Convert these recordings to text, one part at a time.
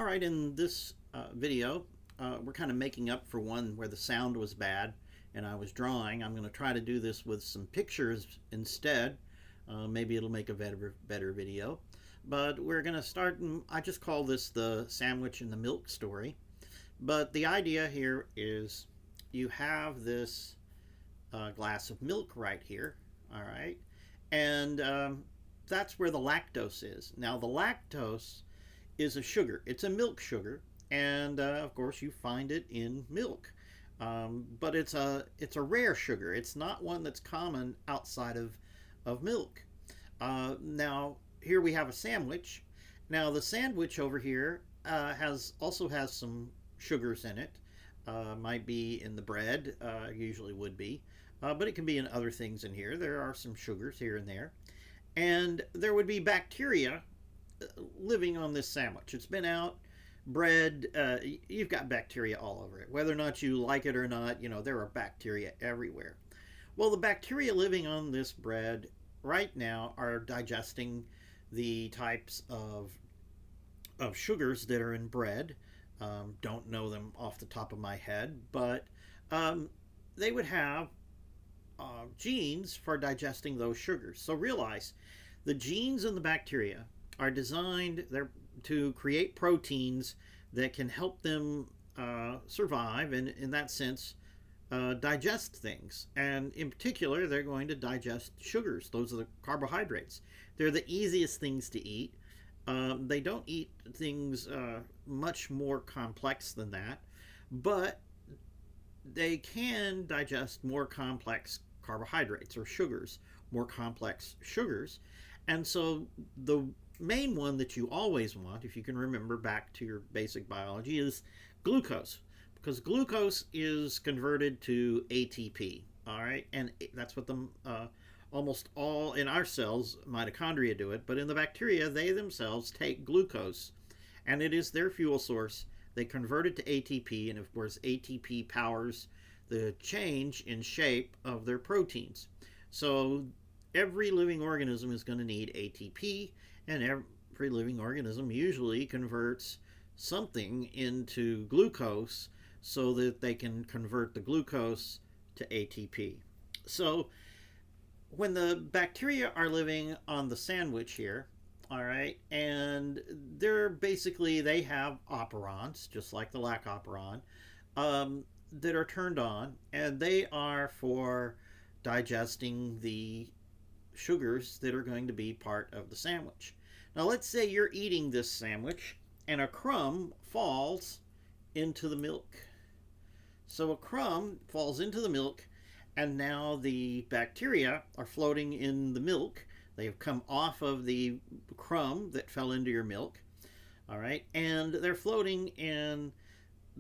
Alright, in this video, we're kind of making up for one where the sound was bad and I was drawing. I'm going to try to do this with some pictures instead. Maybe it'll make a better video. But we're going to start, I just call this the sandwich and the milk story. But the idea here is you have this glass of milk right here, alright? And that's where the lactose is. Now the lactose is a sugar. It's a milk sugar, and of course you find it in milk. But it's a rare sugar. It's not one that's common outside of milk. Now here we have a sandwich. Now the sandwich over here also has some sugars in it. Might be in the bread, usually would be, but it can be in other things in here. There are some sugars here and there, and there would be bacteria living on this sandwich. It's been out, bread, you've got bacteria all over it. Whether or not you like it or not, there are bacteria everywhere. Well, the bacteria living on this bread right now are digesting the types of sugars that are in bread. Don't know them off the top of my head, but they would have genes for digesting those sugars. So realize the genes in the bacteria are designed to create proteins that can help them survive and, in that sense, digest things. And in particular, they're going to digest sugars. Those are the carbohydrates. They're the easiest things to eat. They don't eat things much more complex than that, but they can digest more complex carbohydrates or sugars, more complex sugars. And so the main one that you always want, if you can remember back to your basic biology, is glucose, because glucose is converted to ATP. All right, and that's what the almost all in our cells, mitochondria, do it, but in the bacteria, they themselves take glucose, and it is their fuel source. They convert it to ATP, and of course ATP powers the change in shape of their proteins. So every living organism is going to need ATP, and every living organism usually converts something into glucose so that they can convert the glucose to ATP. So when the bacteria are living on the sandwich here, all right, and they have operons, just like the lac operon, that are turned on, and they are for digesting the sugars that are going to be part of the sandwich. Now let's say you're eating this sandwich and a crumb falls into the milk. So a crumb falls into the milk, and now the bacteria are floating in the milk. They have come off of the crumb that fell into your milk, all right, and they're floating in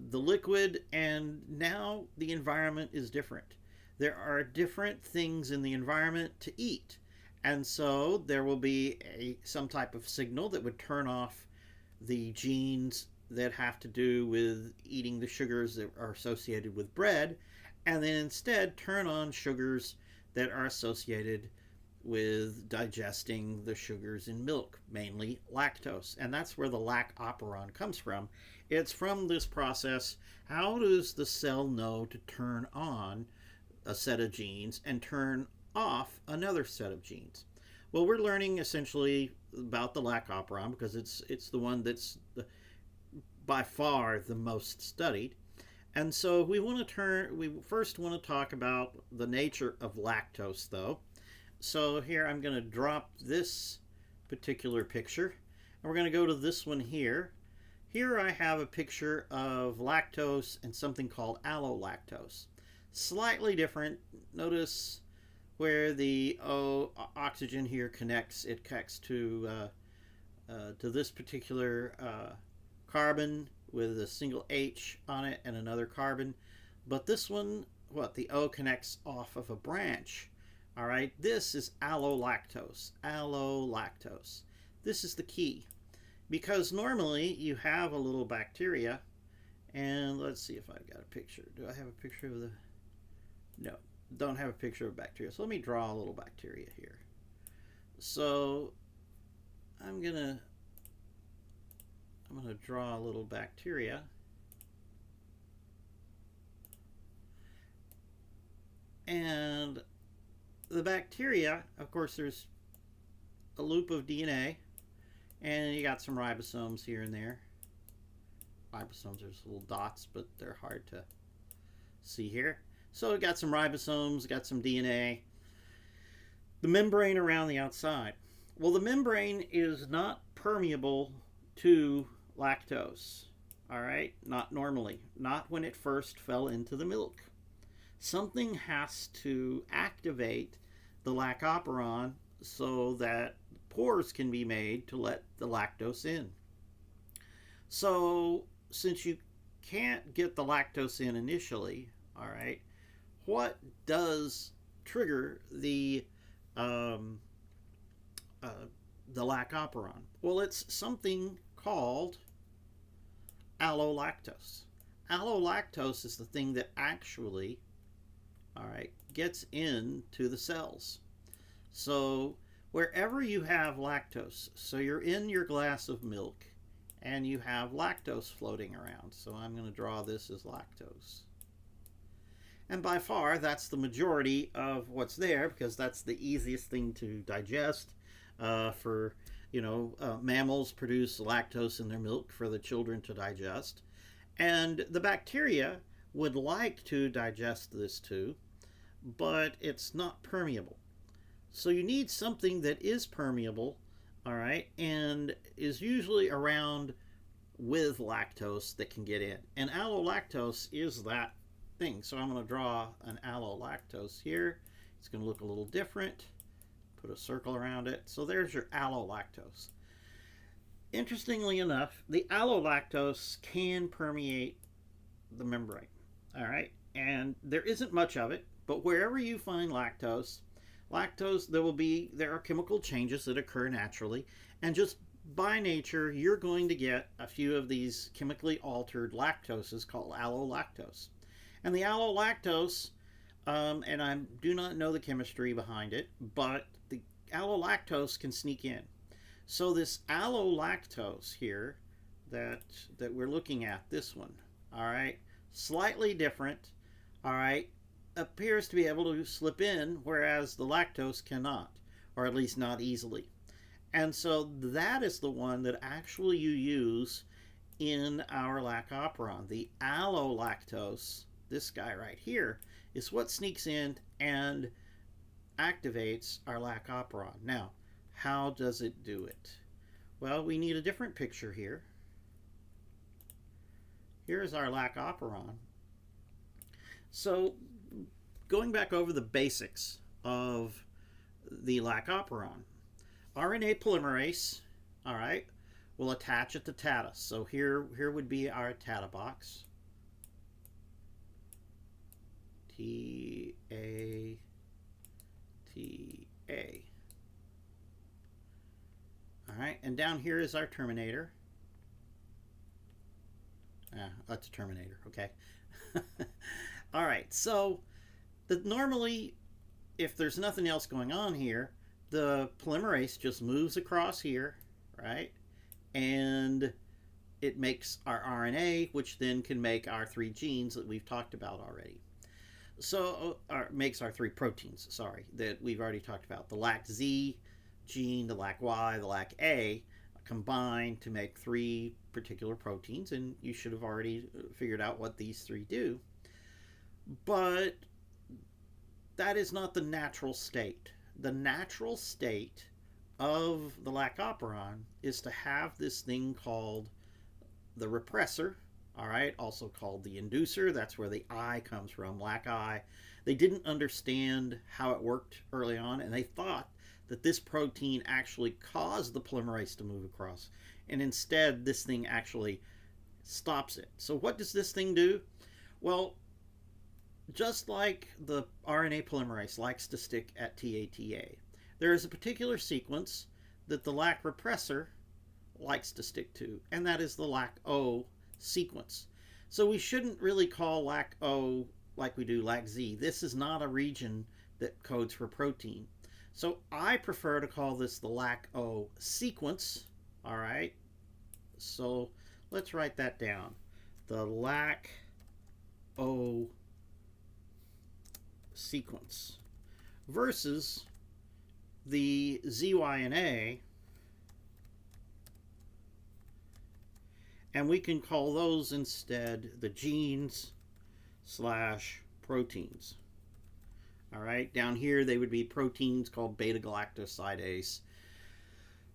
the liquid, and now the environment is different. There are different things in the environment to eat, and so there will be some type of signal that would turn off the genes that have to do with eating the sugars that are associated with bread, and then instead turn on sugars that are associated with digesting the sugars in milk, mainly lactose. And that's where the lac operon comes from. It's from this process. How does the cell know to turn on a set of genes and turn off another set of genes? Well, we're learning essentially about the lac operon because it's the one that's by far the most studied. And so we first want to talk about the nature of lactose, though. So here I'm going to drop this particular picture, and we're going to go to this one here. Here I have a picture of lactose and something called allolactose. Slightly different. Notice where the oxygen here connects. It connects to this particular carbon with a single H on it and another carbon. But this one, the O connects off of a branch. All right, this is allolactose. Allolactose. This is the key, because normally you have a little bacteria, and let's see if I've got a picture. Do I have a picture of the? No, don't have a picture of bacteria. So let me draw a little bacteria here. So I'm gonna I'm going to draw a little bacteria. And the bacteria, of course, there's a loop of DNA, and you got some ribosomes here and there. Ribosomes are just little dots, but they're hard to see here. So it got some ribosomes, got some DNA. The membrane around the outside. Well, the membrane is not permeable to lactose. All right, not normally, not when it first fell into the milk. Something has to activate the lactoperon so that pores can be made to let the lactose in. So since you can't get the lactose in initially, all right, what does trigger the lactoperon? Well, it's something called allolactose. Allolactose is the thing that actually, all right, gets into the cells. So wherever you have lactose, so you're in your glass of milk and you have lactose floating around. So I'm going to draw this as lactose. And by far, that's the majority of what's there because that's the easiest thing to digest. Mammals produce lactose in their milk for the children to digest. And the bacteria would like to digest this too, but it's not permeable. So you need something that is permeable, all right, and is usually around with lactose that can get in. And allolactose is that thing. So I'm going to draw an allolactose here. It's going to look a little different. Put a circle around it. So there's your allolactose. Interestingly enough, the allolactose can permeate the membrane, all right, and there isn't much of it, but wherever you find lactose, there are chemical changes that occur naturally, and just by nature, you're going to get a few of these chemically altered lactoses called allolactose. And the allolactose, and I do not know the chemistry behind it, but the allolactose can sneak in. So this allolactose here that we're looking at, this one, all right, slightly different, all right, appears to be able to slip in, whereas the lactose cannot, or at least not easily. And so that is the one that actually you use in our lactoperon. The allolactose, this guy right here, is what sneaks in and activates our lactoperon. Now, how does it do it? Well, we need a different picture here. Here's our lactoperon. So, going back over the basics of the lactoperon, RNA polymerase, all right, will attach at the TATA. So here would be our TATA box. T-A-T-A. All right, and down here is our terminator. That's a terminator, okay. All right, so normally, if there's nothing else going on here, the polymerase just moves across here, right? And it makes our RNA, which then can make our 3 genes that we've talked about already. So, makes our 3 proteins, sorry, that we've already talked about. The LAC-Z gene, the LAC-Y, the LAC-A combine to make 3 particular proteins, and you should have already figured out what these 3 do. But that is not the natural state. The natural state of the lactoperon is to have this thing called the repressor, all right, also called the inducer. That's where the I comes from, lac-I. They didn't understand how it worked early on, and they thought that this protein actually caused the polymerase to move across, and instead this thing actually stops it. So what does this thing do? Well, just like the RNA polymerase likes to stick at TATA, there is a particular sequence that the LAC repressor likes to stick to, and that is the LAC-O sequence. So we shouldn't really call LAC-O like we do LAC-Z. This is not a region that codes for protein. So I prefer to call this the LAC-O sequence, all right? So let's write that down. The lac-O sequence versus the ZYNA, and we can call those instead the genes slash proteins. All right, down here they would be proteins called beta-galactosidase,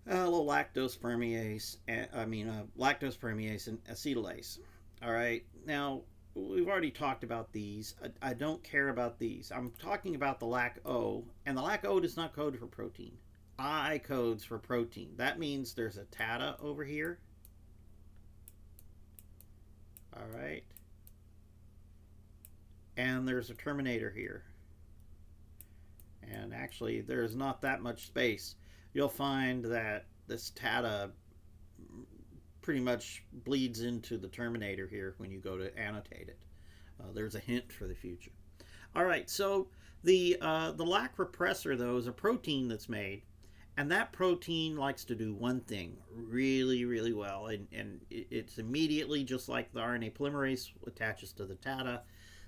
lactose permease, lactose permease and acetylase. All right, now we've already talked about these. I don't care about these. I'm talking about the lac-O, and the lac-O does not code for protein. I codes for protein. That means there's a TATA over here. All right. And there's a terminator here. And actually, there's not that much space. You'll find that this TATA pretty much bleeds into the terminator here when you go to annotate it. There's a hint for the future. All right, so the lac repressor, though, is a protein that's made, and that protein likes to do one thing really, really well, and it's immediately, just like the RNA polymerase attaches to the TATA,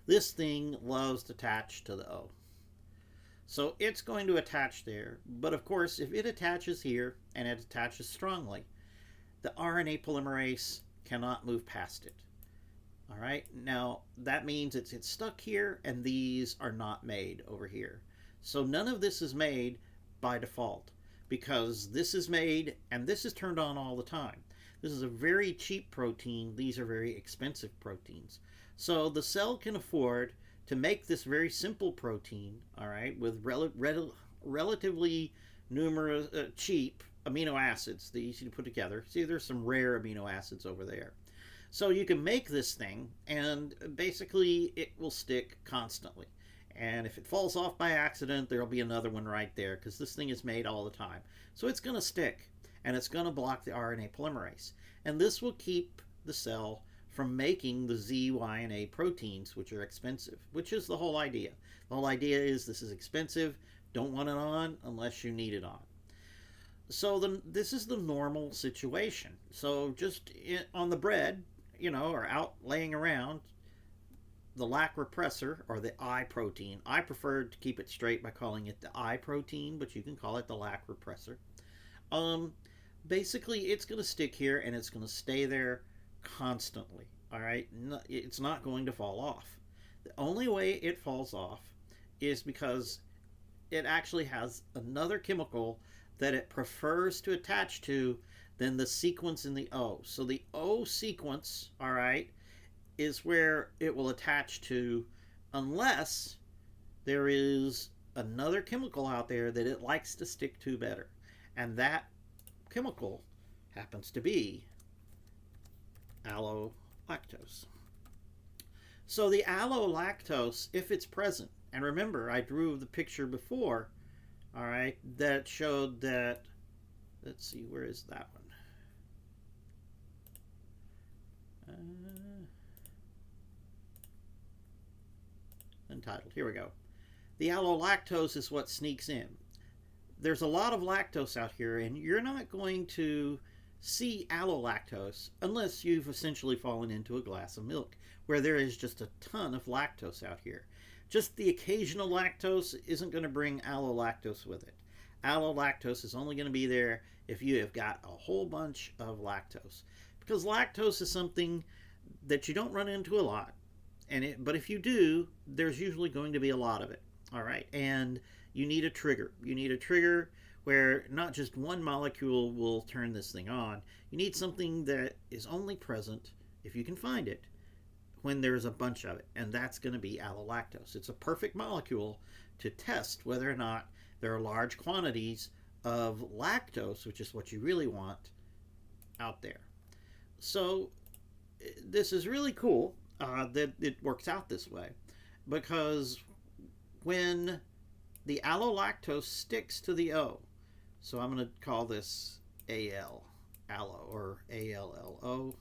this thing loves to attach to the O. So it's going to attach there, but of course, if it attaches here, and it attaches strongly, the RNA polymerase cannot move past it. All right, now that means it's stuck here, and these are not made over here. So none of this is made by default, because this is made and this is turned on all the time. This is a very cheap protein. These are very expensive proteins. So the cell can afford to make this very simple protein, all right, with relatively numerous cheap amino acids that are easy to put together. See, there's some rare amino acids over there. So you can make this thing, and basically it will stick constantly. And if it falls off by accident, there'll be another one right there, because this thing is made all the time. So it's going to stick, and it's going to block the RNA polymerase. And this will keep the cell from making the ZYNA proteins, which are expensive, which is the whole idea. The whole idea is this is expensive, don't want it on unless you need it on. So this is the normal situation. So just on the bread, or out laying around, the lac repressor, or the I protein. I prefer to keep it straight by calling it the I protein, but you can call it the lac repressor. Basically, it's going to stick here, and it's going to stay there constantly. All right, it's not going to fall off. The only way it falls off is because it actually has another chemical that it prefers to attach to than the sequence in the O. So the O sequence, all right, is where it will attach to, unless there is another chemical out there that it likes to stick to better. And that chemical happens to be allolactose. So the allolactose, if it's present, and remember I drew the picture before, all right, that showed that, let's see, where is that one? Untitled, here we go. The allolactose is what sneaks in. There's a lot of lactose out here, and you're not going to see allolactose unless you've essentially fallen into a glass of milk, where there is just a ton of lactose out here. Just the occasional lactose isn't going to bring allolactose with it. Allolactose is only going to be there if you have got a whole bunch of lactose, because lactose is something that you don't run into a lot, but if you do, there's usually going to be a lot of it. All right, and you need a trigger. You need a trigger where not just one molecule will turn this thing on. You need something that is only present, if you can find it, when there's a bunch of it, and that's going to be allolactose. It's a perfect molecule to test whether or not there are large quantities of lactose, which is what you really want, out there. So this is really cool that it works out this way, because when the allolactose sticks to the O, so I'm going to call this AL, allo, or ALLO.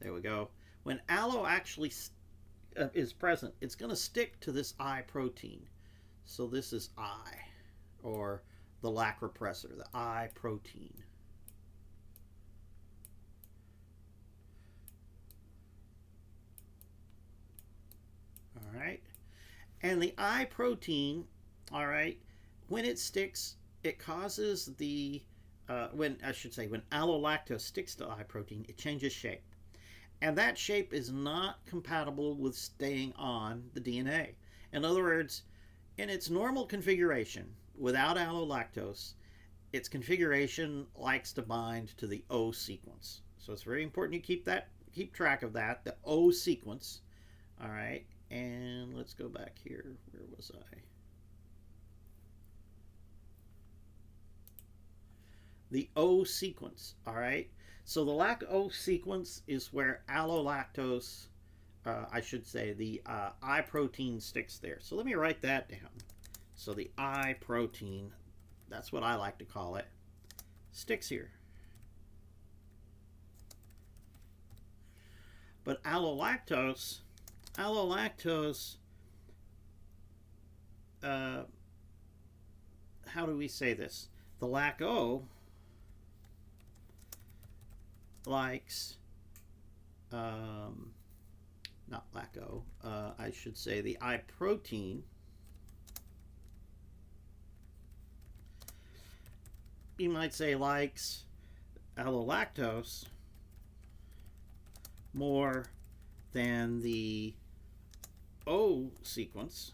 There we go. When allo actually is present, it's going to stick to this I protein. So this is I, or the lac repressor, the I protein. And the I protein, all right, when it sticks, it causes when I should say, when allolactose sticks to I protein, it changes shape. And that shape is not compatible with staying on the DNA. In other words, in its normal configuration, without allolactose, its configuration likes to bind to the O sequence. So it's very important you keep track of that, the O sequence. All right, and let's go back here. Where was I? The O sequence. All right. So the lac O sequence is where allolactose, I should say, the I protein sticks there. So let me write that down. So the I protein, that's what I like to call it, sticks here. But allolactose, how do we say this? The lac O likes, not lac O, I should say the I protein, you might say likes allolactose more than the O sequence,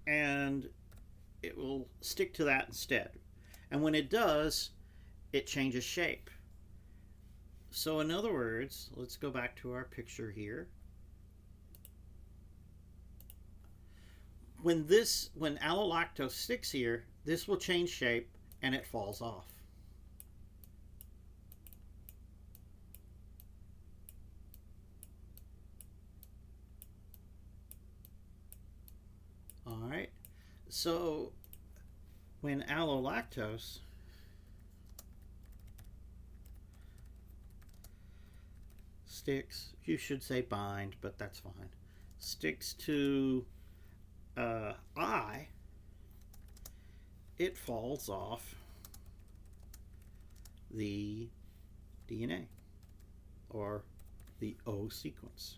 and it will stick to that instead. And when it does, it changes shape. So in other words, let's go back to our picture here. When allolactose sticks here, this will change shape and it falls off. All right. So when allolactose sticks, you should say bind, but that's fine, sticks to I, it falls off the DNA or the O sequence.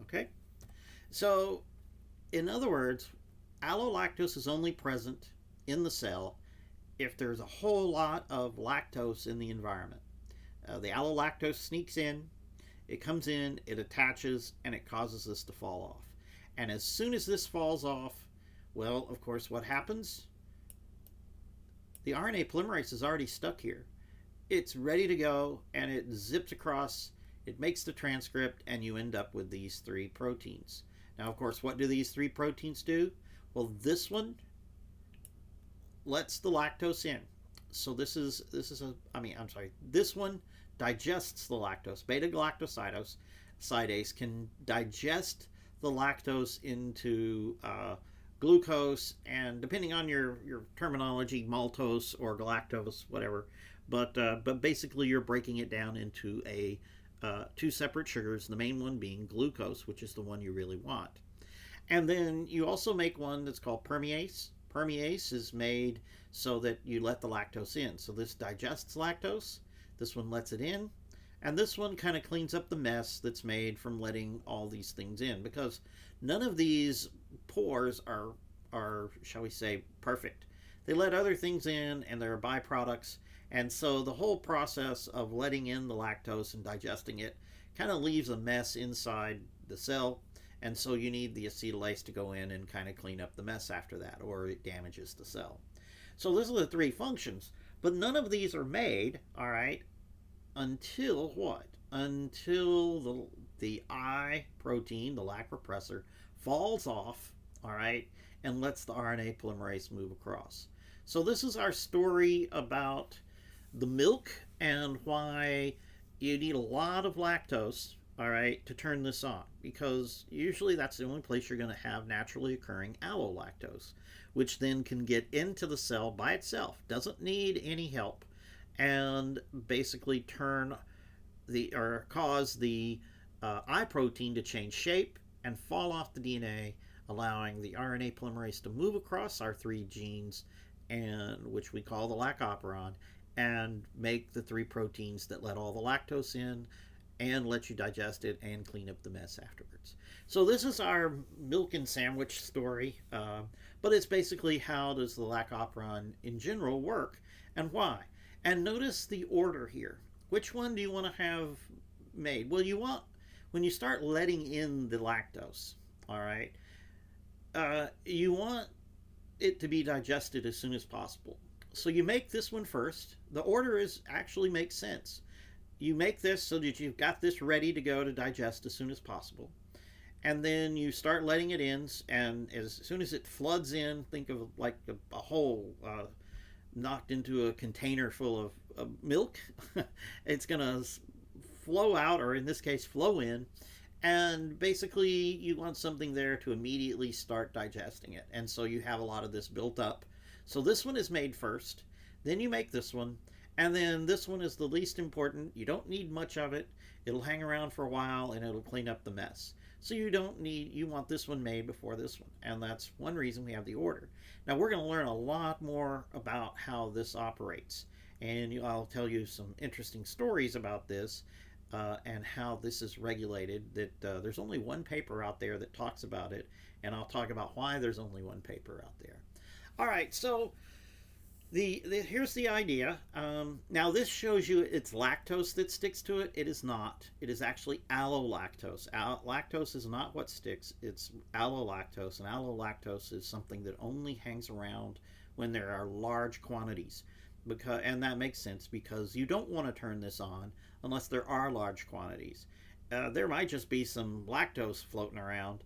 Okay? So, in other words, allolactose is only present in the cell if there's a whole lot of lactose in the environment. The allolactose sneaks in, it comes in, it attaches, and it causes this to fall off. And as soon as this falls off, well, of course, what happens? The RNA polymerase is already stuck here. It's ready to go, and it zips across, it makes the transcript, and you end up with these three proteins. Now, of course, what do these three proteins do? Well, this one lets the lactose in. So this one digests the lactose. Beta-galactosidase can digest the lactose into glucose, and depending on your terminology, maltose or galactose, whatever. But basically, you're breaking it down into two separate sugars, the main one being glucose, which is the one you really want. And then you also make one that's called permease. Permease is made so that you let the lactose in. So this digests lactose, this one lets it in, and this one kind of cleans up the mess that's made from letting all these things in, because none of these pores are, shall we say, perfect. They let other things in, and there are byproducts, and so the whole process of letting in the lactose and digesting it kind of leaves a mess inside the cell, and so you need the acetylase to go in and kind of clean up the mess after that, or it damages the cell. So those are the three functions, but none of these are made, all right, until what? Until the I protein, the lac repressor, falls off, all right, and lets the RNA polymerase move across. So this is our story about the milk and why you need a lot of lactose, all right, to turn this on, because usually that's the only place you're going to have naturally occurring allolactose, which then can get into the cell by itself, doesn't need any help, and basically cause the I protein to change shape and fall off the DNA, allowing the RNA polymerase to move across our three genes, and which we call the lac operon, and make the three proteins that let all the lactose in and let you digest it and clean up the mess afterwards. So this is our milk and sandwich story, but it's basically how does the lac operon in general work and why. And notice the order here. Which one do you want to have made? Well, you want, when you start letting in the lactose, all right, you want it to be digested as soon as possible. So you make this one first. The order is actually makes sense. You make this so that you've got this ready to go to digest as soon as possible. And then you start letting it in, and as soon as it floods in, think of like a hole knocked into a container full of milk. It's going to flow out, or in this case, flow in. And basically, you want something there to immediately start digesting it. And so you have a lot of this built up. So this one is made first. Then you make this one. And then this one is the least important. You don't need much of it. It'll hang around for a while and it'll clean up the mess. So you want this one made before this one. And that's one reason we have the order. Now we're going to learn a lot more about how this operates. And I'll tell you some interesting stories about this and how this is regulated. That there's only one paper out there that talks about it. And I'll talk about why there's only one paper out there. All right, so here's the idea. Now this shows you it's lactose that sticks to it. It is not. It is actually allolactose. Lactose is not what sticks. It's allolactose, and allolactose is something that only hangs around when there are large quantities. And that makes sense because you don't want to turn this on unless there are large quantities. There might just be some lactose floating around,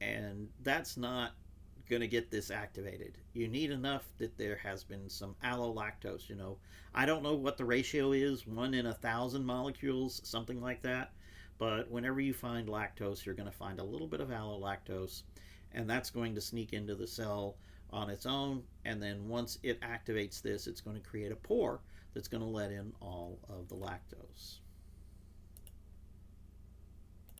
and that's not going to get this activated. You need enough that there has been some allolactose. I don't know what the ratio is, 1 in 1,000 molecules, something like that, but whenever you find lactose, you're going to find a little bit of allolactose, and that's going to sneak into the cell on its own, and then once it activates this, it's going to create a pore that's going to let in all of the lactose.